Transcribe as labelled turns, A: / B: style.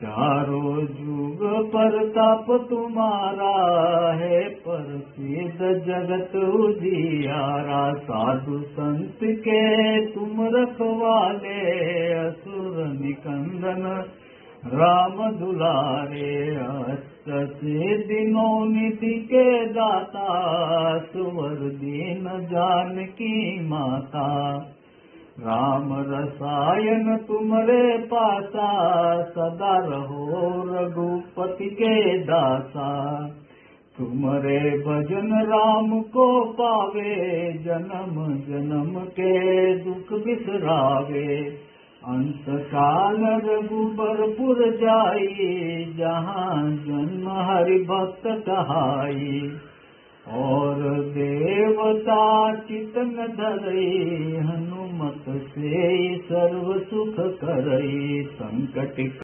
A: चारों जुग परताप तुम्हारा है, प्रसिद्ध जगत उजियारा। साधु संत के तुम रखवाले, असुर निकंदन राम दुलारे। अष्ट सिद्धियों निधि के दाता, सुवर दीन जानकी माता। राम रसायन तुमरे पासा, सदा रहो रघुपति के दासा। तुमरे भजन राम को पावे, जन्म जन्म के दुख बिसरावे। अंत काल रघुबरपुर जाई, जहाँ जन्म हरि भक्त कहाई। और देवता चितन धरई, हनुमत से सर्व सुख करई। संकट